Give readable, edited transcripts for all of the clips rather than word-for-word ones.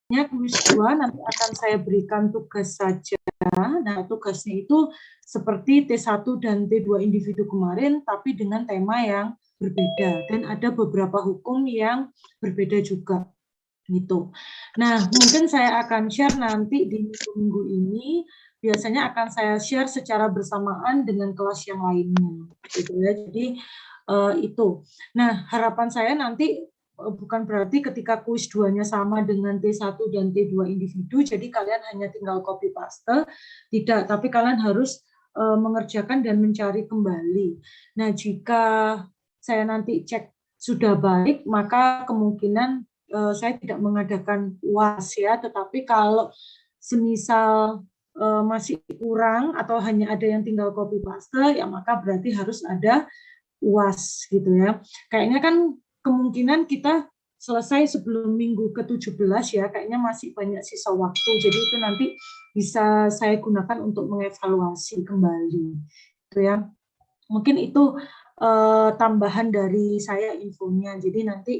kuis 2 nanti akan saya berikan tugas saja. Nah, tugasnya itu seperti T1 dan T2 individu kemarin, tapi dengan tema yang berbeda. Dan ada beberapa hukum yang berbeda juga. Gitu. Nah, mungkin saya akan share nanti di minggu-minggu ini. Biasanya akan saya share secara bersamaan dengan kelas yang lainnya. Gitu ya. Jadi, itu. Nah, harapan saya nanti bukan berarti ketika kuis 2-nya sama dengan T1 dan T2 individu, jadi kalian hanya tinggal copy paste, tidak, tapi kalian harus mengerjakan dan mencari kembali. Nah, jika saya nanti cek sudah baik, maka kemungkinan saya tidak mengadakan UAS ya, tetapi kalau semisal masih kurang atau hanya ada yang tinggal copy paste, ya maka berarti harus ada UAS gitu ya. Kayaknya kan kemungkinan kita selesai sebelum minggu ke-17 ya, kayaknya masih banyak sisa waktu. Jadi itu nanti bisa saya gunakan untuk mengevaluasi kembali. Gitu ya. Mungkin itu tambahan dari saya infonya. Jadi nanti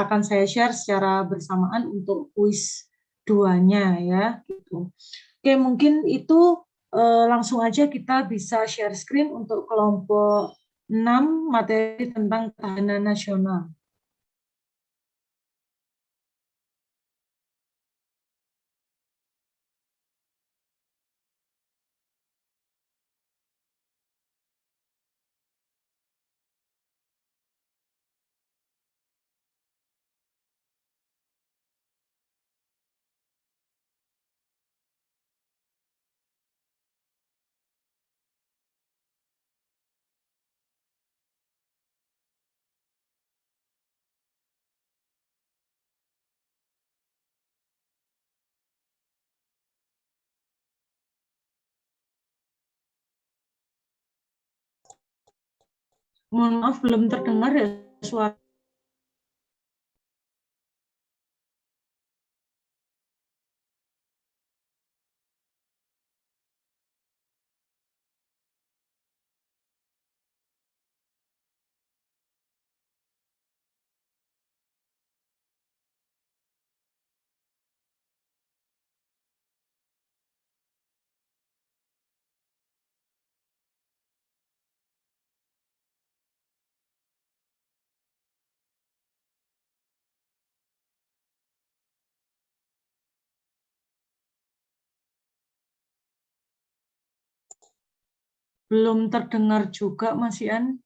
akan saya share secara bersamaan untuk kuis 2-nya ya gitu. Oke, mungkin itu langsung aja kita bisa share screen untuk kelompok 6 materi tentang ketahanan nasional. Mohon maaf belum terdengar ya suara. Belum terdengar juga Mas Ian.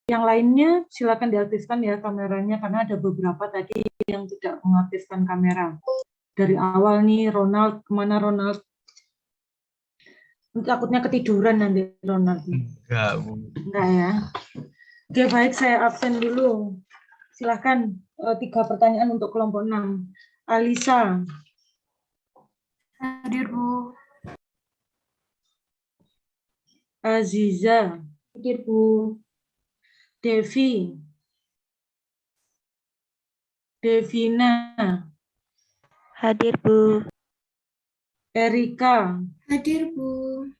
Yang lainnya silakan diaktifkan ya kameranya, karena ada beberapa tadi yang tidak mengaktifkan kamera. Dari awal nih, Ronald, kemana Ronald? Takutnya ketiduran nanti Ronald. Enggak, Bu. Enggak ya. Oke, baik, saya absen dulu. Silakan 3 pertanyaan untuk kelompok 6. Alisa. Hadir, Bu. Aziza. Hadir, Bu. Devi. Devina. Hadir, Bu. Erika. Hadir, Bu.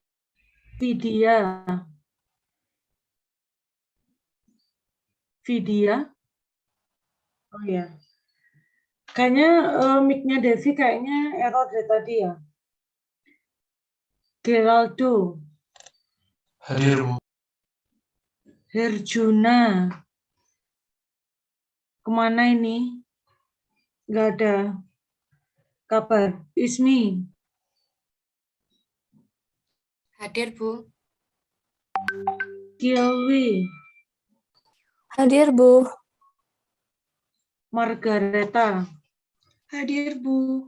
Vidya. Vidya. Oh ya. Kayaknya mic-nya Devi kayaknya error dari tadi ya. Geraldo. Hadir, Bu. Herjuna. Kemana ini? Nggak ada kabar. Ismi. Hadir, Bu. Kilwi, Hadir, Bu. Margareta, Hadir, Bu.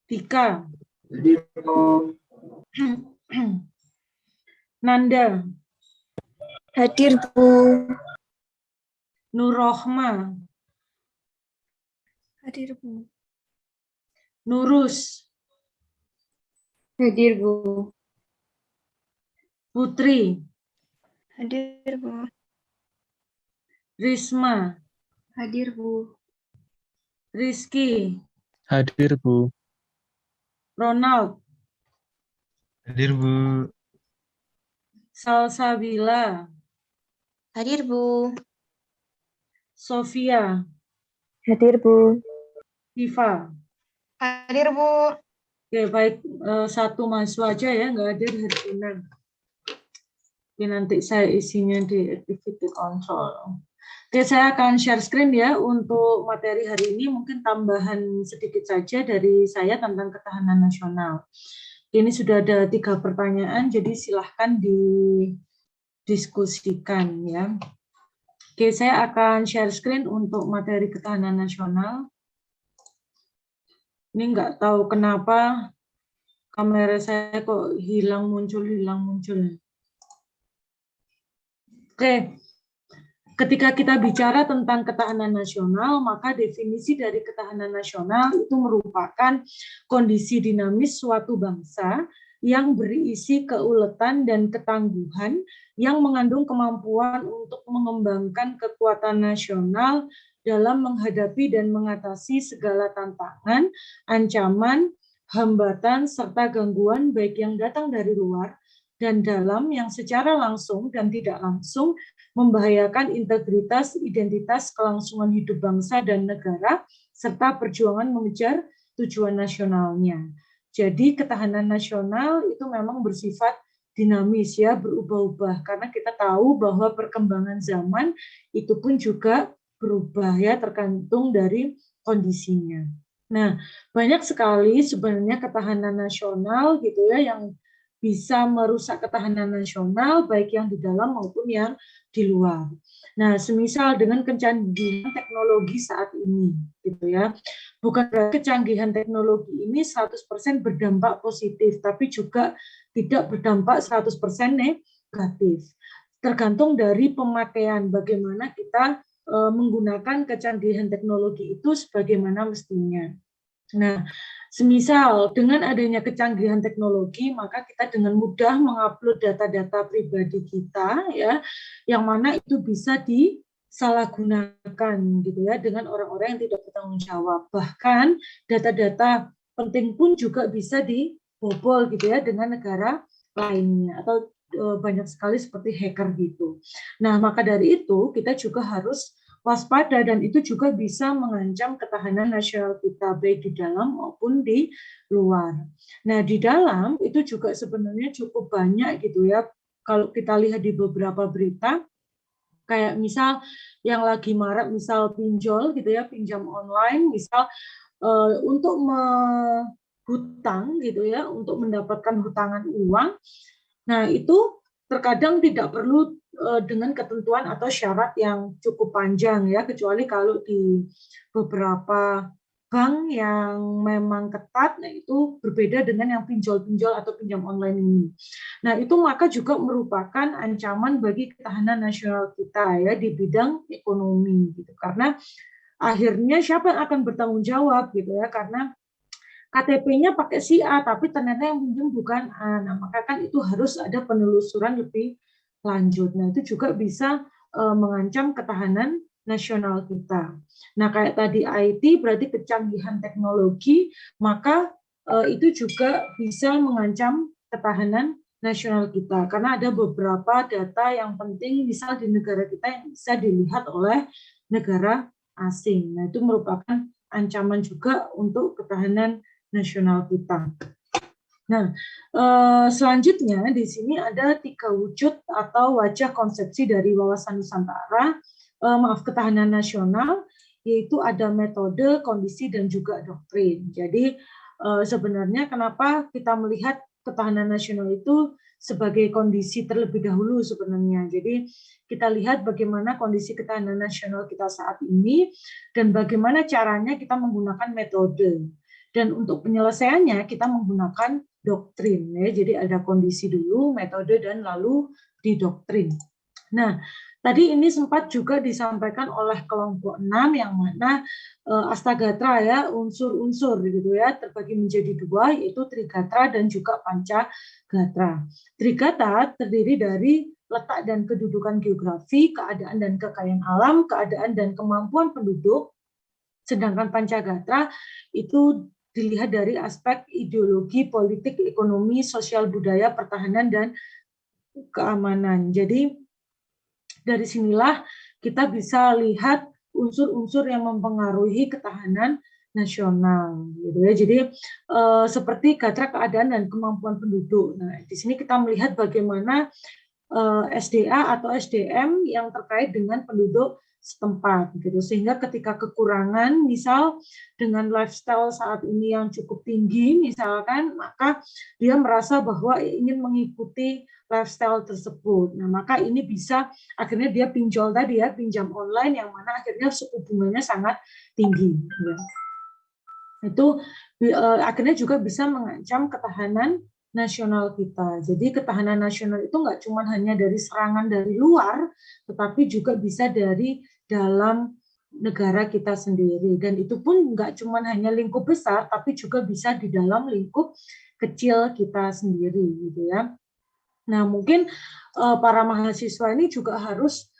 Dika, Nanda, Hadir, Bu. Nurrohma, Hadir, Bu. Nurus, Hadir, Bu. Putri, Hadir, Bu. Risma, Hadir, Bu. Rizky, Hadir, Bu. Ronald, Hadir, Bu. Salsabila, Hadir, Bu. Sofia, Hadir, Bu. Hiva. Hadir, Bu. Oke, baik, satu mahasiswa aja ya, nggak hadir hari ini. Oke, nanti saya isinya di activity control. Oke, saya akan share screen ya untuk materi hari ini, mungkin tambahan sedikit saja dari saya tentang ketahanan nasional. Ini sudah ada 3 pertanyaan, jadi silahkan didiskusikan ya. Oke, saya akan share screen untuk materi ketahanan nasional. Ini nggak tahu kenapa kamera saya kok hilang muncul. Oke, ketika kita bicara tentang ketahanan nasional, maka definisi dari ketahanan nasional itu merupakan kondisi dinamis suatu bangsa yang berisi keuletan dan ketangguhan yang mengandung kemampuan untuk mengembangkan kekuatan nasional dalam menghadapi dan mengatasi segala tantangan, ancaman, hambatan, serta gangguan baik yang datang dari luar dan dalam yang secara langsung dan tidak langsung membahayakan integritas, identitas, kelangsungan hidup bangsa dan negara, serta perjuangan mengejar tujuan nasionalnya. Jadi ketahanan nasional itu memang bersifat dinamis ya, berubah-ubah, karena kita tahu bahwa perkembangan zaman itu pun juga berubah ya, tergantung dari kondisinya. Nah, banyak sekali sebenarnya ketahanan nasional gitu ya yang bisa merusak ketahanan nasional baik yang di dalam maupun yang di luar. Nah, semisal dengan kecanggihan teknologi saat ini gitu ya. Bukan berarti kecanggihan teknologi ini 100% berdampak positif, tapi juga tidak berdampak 100% negatif. Tergantung dari pemakaian bagaimana kita menggunakan kecanggihan teknologi itu sebagaimana mestinya. Nah, semisal dengan adanya kecanggihan teknologi, maka kita dengan mudah mengupload data-data pribadi kita, ya, yang mana itu bisa disalahgunakan, gitu ya, dengan orang-orang yang tidak bertanggung jawab. Bahkan data-data penting pun juga bisa dibobol, gitu ya, dengan negara lainnya atau banyak sekali seperti hacker gitu. Nah, maka dari itu kita juga harus waspada dan itu juga bisa mengancam ketahanan nasional kita baik di dalam maupun di luar. Nah, di dalam itu juga sebenarnya cukup banyak gitu ya. Kalau kita lihat di beberapa berita kayak misal yang lagi marak misal pinjol gitu ya, pinjam online misal untuk hutang gitu ya, untuk mendapatkan hutangan uang. Nah, itu terkadang tidak perlu dengan ketentuan atau syarat yang cukup panjang ya, kecuali kalau di beberapa bank yang memang ketat, nah itu berbeda dengan yang pinjol-pinjol atau pinjam online ini. Nah, itu maka juga merupakan ancaman bagi ketahanan nasional kita ya di bidang ekonomi gitu. Karena akhirnya siapa yang akan bertanggung jawab gitu ya, karena KTP-nya pakai si A, tapi ternyata yang pinjam bukan A. Nah, maka kan itu harus ada penelusuran lebih lanjut. Nah, itu juga bisa mengancam ketahanan nasional kita. Nah, kayak tadi IT berarti kecanggihan teknologi, maka itu juga bisa mengancam ketahanan nasional kita. Karena ada beberapa data yang penting, misal di negara kita yang bisa dilihat oleh negara asing. Nah, itu merupakan ancaman juga untuk ketahanan nasional kita. Nah, selanjutnya di sini ada 3 wujud atau wajah konsepsi dari wawasan Nusantara, ketahanan nasional, yaitu ada metode, kondisi, dan juga doktrin. Jadi sebenarnya kenapa kita melihat ketahanan nasional itu sebagai kondisi terlebih dahulu sebenarnya. Jadi kita lihat bagaimana kondisi ketahanan nasional kita saat ini dan bagaimana caranya kita menggunakan metode. Dan untuk penyelesaiannya kita menggunakan doktrin. Ya. Jadi ada kondisi dulu, metode, dan lalu didoktrin. Nah, tadi ini sempat juga disampaikan oleh kelompok 6 yang mana Astagatra ya, unsur-unsur gitu ya, terbagi menjadi 2 yaitu Trigatra dan juga Pancagatra. Trigatra terdiri dari letak dan kedudukan geografi, keadaan dan kekayaan alam, keadaan dan kemampuan penduduk, sedangkan Pancagatra itu dilihat dari aspek ideologi, politik, ekonomi, sosial, budaya, pertahanan, dan keamanan. Jadi dari sinilah kita bisa lihat unsur-unsur yang mempengaruhi ketahanan nasional, gitu ya. Jadi seperti gatra keadaan dan kemampuan penduduk. Nah, di sini kita melihat bagaimana SDA atau SDM yang terkait dengan penduduk setempat, gitu. Sehingga ketika kekurangan, misal dengan lifestyle saat ini yang cukup tinggi, misalkan, maka dia merasa bahwa ingin mengikuti lifestyle tersebut. Nah, maka ini bisa akhirnya dia pinjol tadi ya, pinjam online yang mana akhirnya suku bunganya sangat tinggi. Ya. Itu akhirnya juga bisa mengancam ketahanan nasional kita. Jadi ketahanan nasional itu nggak cuma hanya dari serangan dari luar, tetapi juga bisa dari dalam negara kita sendiri. Dan itu pun nggak cuma hanya lingkup besar, tapi juga bisa di dalam lingkup kecil kita sendiri, gitu ya. Nah, mungkin para mahasiswa ini juga harus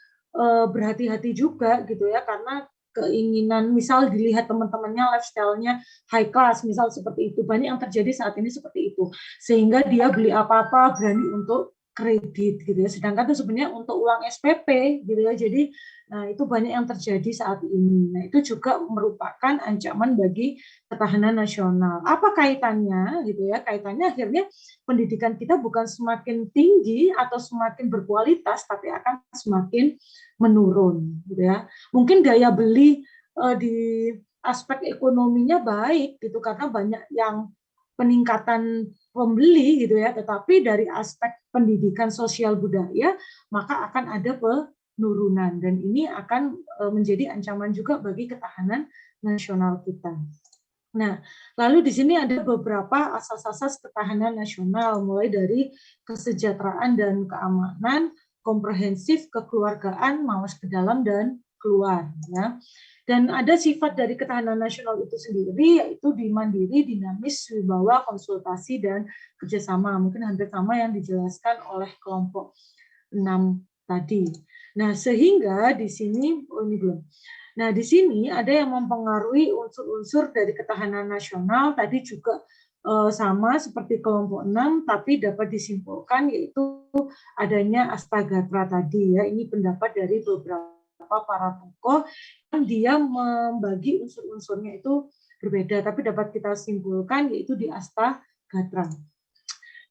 berhati-hati juga, gitu ya, karena keinginan, misal dilihat teman-temannya lifestyle-nya high class, misal seperti itu, banyak yang terjadi saat ini seperti itu, sehingga dia beli apa-apa berani untuk kredit, gitu ya, sedangkan itu sebenarnya untuk uang SPP, gitu ya, jadi nah itu banyak yang terjadi saat ini. Nah itu juga merupakan ancaman bagi ketahanan nasional. Apa kaitannya, gitu ya? Kaitannya akhirnya pendidikan kita bukan semakin tinggi atau semakin berkualitas, tapi akan semakin menurun, gitu ya. Mungkin daya beli di aspek ekonominya baik, gitu, karena banyak yang peningkatan pembeli, gitu ya. Tetapi dari aspek pendidikan sosial budaya, maka akan ada penurunan, dan ini akan menjadi ancaman juga bagi ketahanan nasional kita. Nah, lalu di sini ada beberapa asas-asas ketahanan nasional, mulai dari kesejahteraan dan keamanan, komprehensif, kekeluargaan, mawas ke dalam dan keluar. Ya. Dan ada sifat dari ketahanan nasional itu sendiri, yaitu di mandiri, dinamis, wibawa, konsultasi, dan kerjasama. Mungkin hampir sama yang dijelaskan oleh kelompok 6 tadi. Nah, sehingga di sini, ini belum. Nah, di sini ada yang mempengaruhi unsur-unsur dari ketahanan nasional, tadi juga sama seperti kelompok 6, tapi dapat disimpulkan yaitu adanya Astagatra tadi ya. Ini pendapat dari beberapa para tokoh yang dia membagi unsur-unsurnya itu berbeda, tapi dapat kita simpulkan yaitu di Astagatra.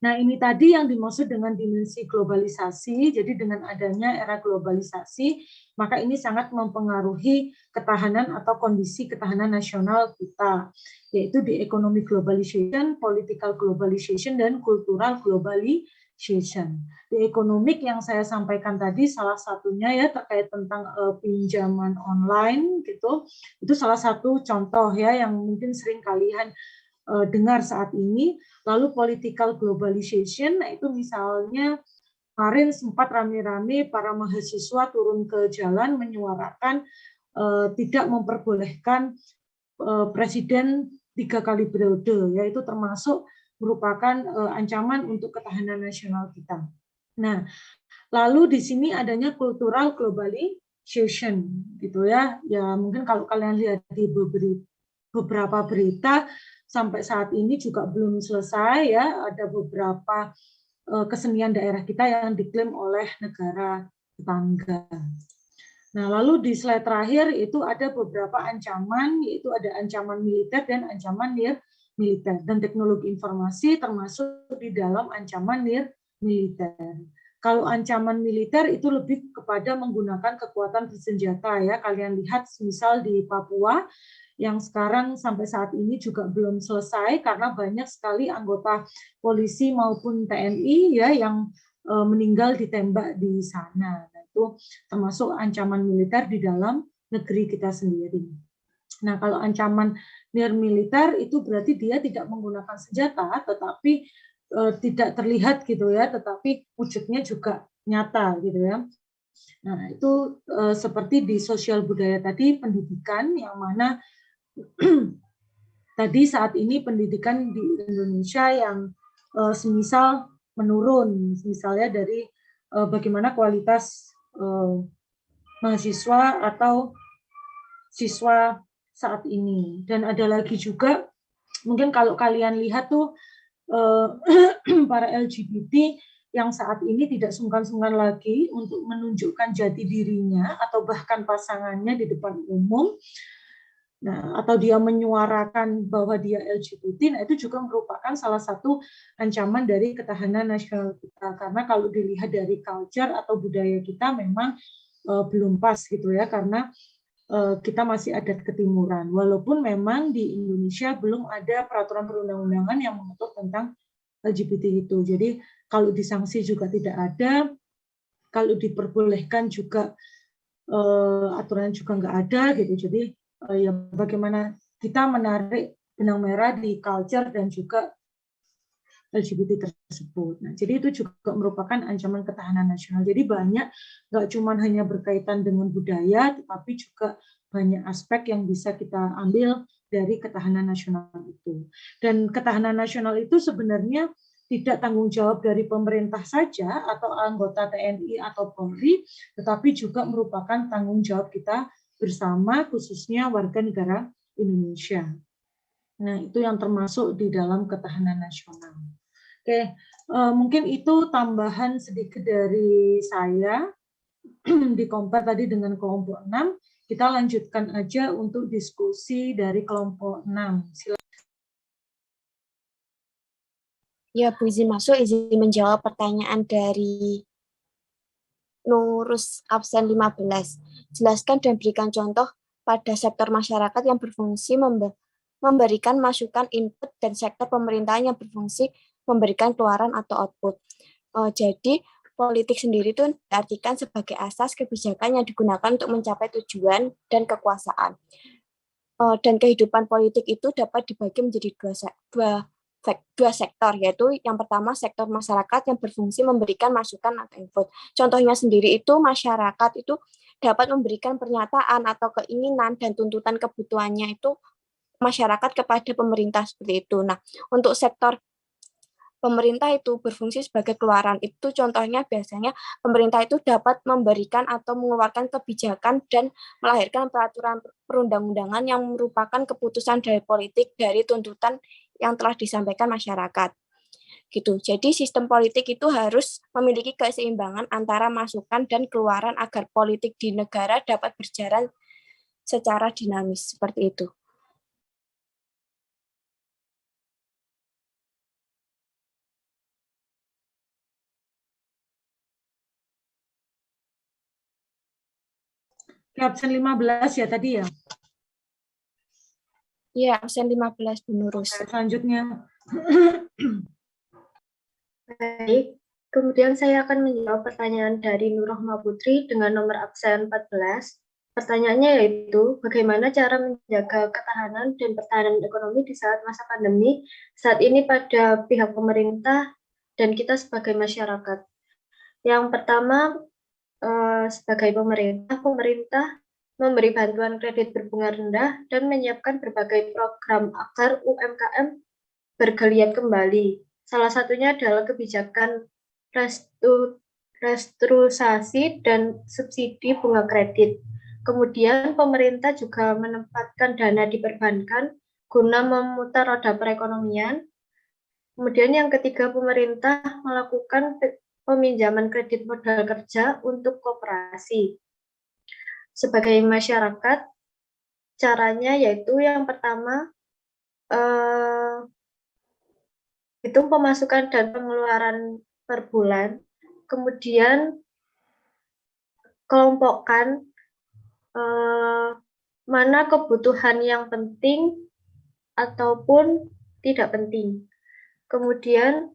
Nah, ini tadi yang dimaksud dengan dimensi globalisasi. Jadi dengan adanya era globalisasi, maka ini sangat mempengaruhi ketahanan atau kondisi ketahanan nasional kita, yaitu di economic globalization, political globalization, dan cultural globalization. Di ekonomik yang saya sampaikan tadi, salah satunya ya terkait tentang pinjaman online, gitu. Itu salah satu contoh ya yang mungkin sering kalian dengar saat ini. Lalu political globalization, nah itu misalnya kemarin sempat rame-rame para mahasiswa turun ke jalan menyuarakan tidak memperbolehkan presiden 3 kali periode, yaitu termasuk merupakan ancaman untuk ketahanan nasional kita. Nah, lalu di sini adanya cultural globalization, gitu ya. Ya mungkin kalau kalian lihat di beberapa berita sampai saat ini juga belum selesai ya, ada beberapa kesenian daerah kita yang diklaim oleh negara tetangga. Nah, lalu di slide terakhir itu ada beberapa ancaman, yaitu ada ancaman militer dan ancaman militer, dan teknologi informasi termasuk di dalam ancaman militer. Kalau ancaman militer itu lebih kepada menggunakan kekuatan bersenjata ya. Kalian lihat misal di Papua yang sekarang sampai saat ini juga belum selesai karena banyak sekali anggota polisi maupun TNI ya yang meninggal ditembak di sana. Nah, itu termasuk ancaman militer di dalam negeri kita sendiri. Nah, kalau ancaman militer itu berarti dia tidak menggunakan senjata, tetapi tidak terlihat gitu ya, tetapi wujudnya juga nyata gitu ya. Nah, itu seperti di sosial budaya tadi, pendidikan yang mana tadi saat ini pendidikan di Indonesia yang semisal menurun, misalnya dari bagaimana kualitas mahasiswa atau siswa saat ini. Dan ada lagi juga, mungkin kalau kalian lihat tuh para LGBT yang saat ini tidak sungkan-sungkan lagi untuk menunjukkan jati dirinya atau bahkan pasangannya di depan umum. Nah, atau dia menyuarakan bahwa dia LGBT, nah itu juga merupakan salah satu ancaman dari ketahanan nasional kita. Karena kalau dilihat dari culture atau budaya kita memang belum pas gitu ya, karena kita masih adat ketimuran. Walaupun memang di Indonesia belum ada peraturan perundang-undangan yang mengatur tentang LGBT itu. Jadi kalau disanksi juga tidak ada, kalau diperbolehkan juga aturan juga nggak ada gitu. Jadi ya bagaimana kita menarik benang merah di culture dan juga LGBT tersebut. Nah, jadi itu juga merupakan ancaman ketahanan nasional. Jadi banyak, nggak cuma hanya berkaitan dengan budaya, tetapi juga banyak aspek yang bisa kita ambil dari ketahanan nasional itu. Dan ketahanan nasional itu sebenarnya tidak tanggung jawab dari pemerintah saja atau anggota TNI atau Polri, tetapi juga merupakan tanggung jawab kita bersama, khususnya warga negara Indonesia. Nah, itu yang termasuk di dalam ketahanan nasional. Oke, mungkin itu tambahan sedikit dari saya di compare tadi dengan kelompok 6. Kita lanjutkan aja untuk diskusi dari kelompok 6. Silakan. Ya, Bu, izin masuk, izin menjawab pertanyaan dari Nurus absen 15. Jelaskan dan berikan contoh pada sektor masyarakat yang berfungsi memberikan masukan input dan sektor pemerintahan yang berfungsi memberikan keluaran atau output. Jadi, politik sendiri itu diartikan sebagai asas kebijakan yang digunakan untuk mencapai tujuan dan kekuasaan. Dan kehidupan politik itu dapat dibagi menjadi dua sektor, yaitu yang pertama sektor masyarakat yang berfungsi memberikan masukan atau input. Contohnya sendiri itu masyarakat itu dapat memberikan pernyataan atau keinginan dan tuntutan kebutuhannya itu masyarakat kepada pemerintah seperti itu. Nah, untuk sektor pemerintah itu berfungsi sebagai keluaran. Itu contohnya biasanya pemerintah itu dapat memberikan atau mengeluarkan kebijakan dan melahirkan peraturan perundang-undangan yang merupakan keputusan dari politik dari tuntutan yang telah disampaikan masyarakat. Gitu. Jadi sistem politik itu harus memiliki keseimbangan antara masukan dan keluaran agar politik di negara dapat berjalan secara dinamis seperti itu. Absen 15 ya tadi ya? Iya, absen 15 Bu Nurus. Selanjutnya. Baik, kemudian saya akan menjawab pertanyaan dari Nurrohma Putri dengan nomor absen 14. Pertanyaannya yaitu, bagaimana cara menjaga ketahanan dan pertahanan ekonomi di saat masa pandemi saat ini pada pihak pemerintah dan kita sebagai masyarakat. Yang pertama, sebagai pemerintah memberi bantuan kredit berbunga rendah dan menyiapkan berbagai program agar UMKM bergeliat kembali. Salah satunya adalah kebijakan restrukturisasi dan subsidi bunga kredit. Kemudian pemerintah juga menempatkan dana di perbankan guna memutar roda perekonomian. Kemudian yang ketiga, pemerintah melakukan peminjaman kredit modal kerja untuk koperasi. Sebagai masyarakat, caranya yaitu yang pertama, hitung pemasukan dan pengeluaran per bulan, kemudian kelompokkan mana kebutuhan yang penting ataupun tidak penting. Kemudian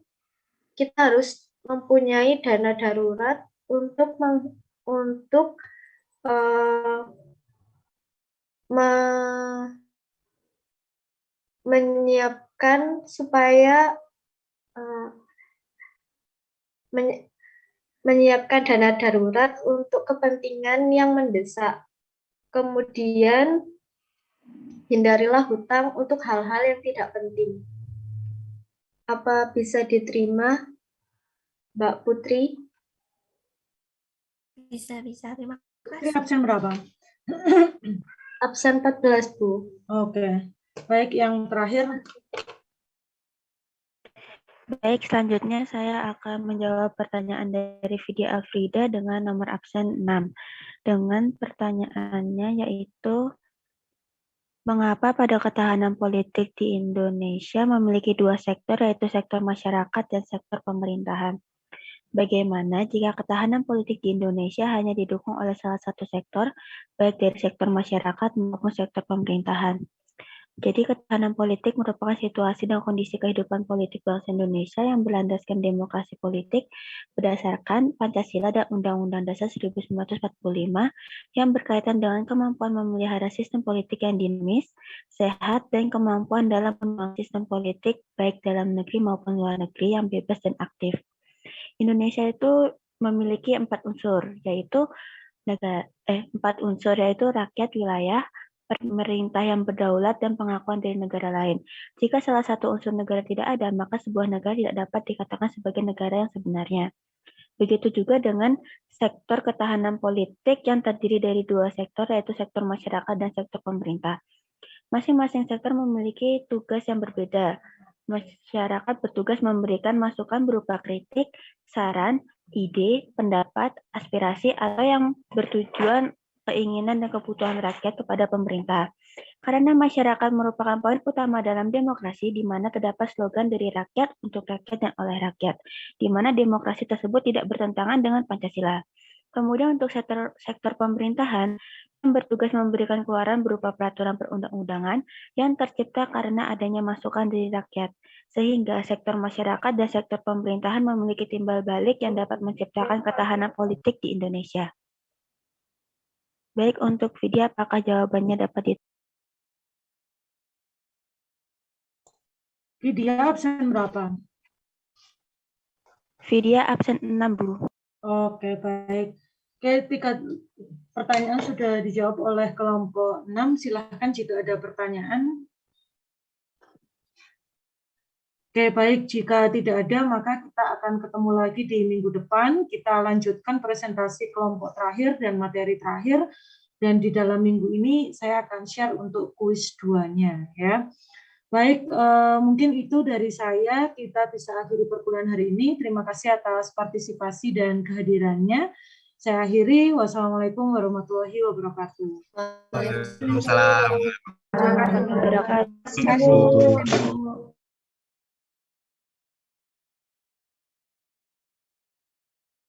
kita harus mempunyai dana darurat untuk menyiapkan supaya menyiapkan dana darurat untuk kepentingan yang mendesak. Kemudian hindarilah hutang untuk hal-hal yang tidak penting. Apa bisa diterima, Mbak Putri? Bisa. Terima Putri kasih. absen berapa? Absen 14, Bu. Oke. Baik, yang terakhir. Baik, selanjutnya saya akan menjawab pertanyaan dari Vidya Afrida dengan nomor absen 6. Dengan pertanyaannya yaitu, mengapa pada ketahanan politik di Indonesia memiliki dua sektor, yaitu sektor masyarakat dan sektor pemerintahan? Bagaimana jika ketahanan politik di Indonesia hanya didukung oleh salah satu sektor, baik dari sektor masyarakat maupun sektor pemerintahan? Jadi ketahanan politik merupakan situasi dan kondisi kehidupan politik bangsa Indonesia yang berlandaskan demokrasi politik berdasarkan Pancasila dan Undang-Undang Dasar 1945 yang berkaitan dengan kemampuan memelihara sistem politik yang dinamis, sehat, dan kemampuan dalam membangun sistem politik baik dalam negeri maupun luar negeri yang bebas dan aktif. Indonesia itu memiliki 4 unsur, yaitu rakyat, wilayah, pemerintah yang berdaulat, dan pengakuan dari negara lain. Jika salah satu unsur negara tidak ada, maka sebuah negara tidak dapat dikatakan sebagai negara yang sebenarnya. Begitu juga dengan sektor ketahanan politik yang terdiri dari dua sektor, yaitu sektor masyarakat dan sektor pemerintah. Masing-masing sektor memiliki tugas yang berbeda. Masyarakat bertugas memberikan masukan berupa kritik, saran, ide, pendapat, aspirasi, atau yang bertujuan keinginan dan kebutuhan rakyat kepada pemerintah. Karena masyarakat merupakan poin utama dalam demokrasi, di mana terdapat slogan dari rakyat, untuk rakyat, dan oleh rakyat, di mana demokrasi tersebut tidak bertentangan dengan Pancasila. Kemudian untuk sektor pemerintahan, yang bertugas memberikan keluaran berupa peraturan perundang-undangan yang tercipta karena adanya masukan dari rakyat, sehingga sektor masyarakat dan sektor pemerintahan memiliki timbal balik yang dapat menciptakan ketahanan politik di Indonesia. Baik, untuk Vidya, apakah jawabannya dapat Vidya absen berapa? Vidya absen 6, Bu. Oke, baik. Oke, 3 pertanyaan sudah dijawab oleh kelompok 6. Silahkan jika ada pertanyaan. Oke, baik. Jika tidak ada, maka kita akan ketemu lagi di minggu depan. Kita lanjutkan presentasi kelompok terakhir dan materi terakhir. Dan di dalam minggu ini saya akan share untuk kuis 2-nya. Ya. Baik, mungkin itu dari saya. Kita bisa akhiri perkuliahan hari ini. Terima kasih atas partisipasi dan kehadirannya. Saya akhiri. Wassalamualaikum warahmatullahi wabarakatuh. Waalaikumsalam. Terima kasih.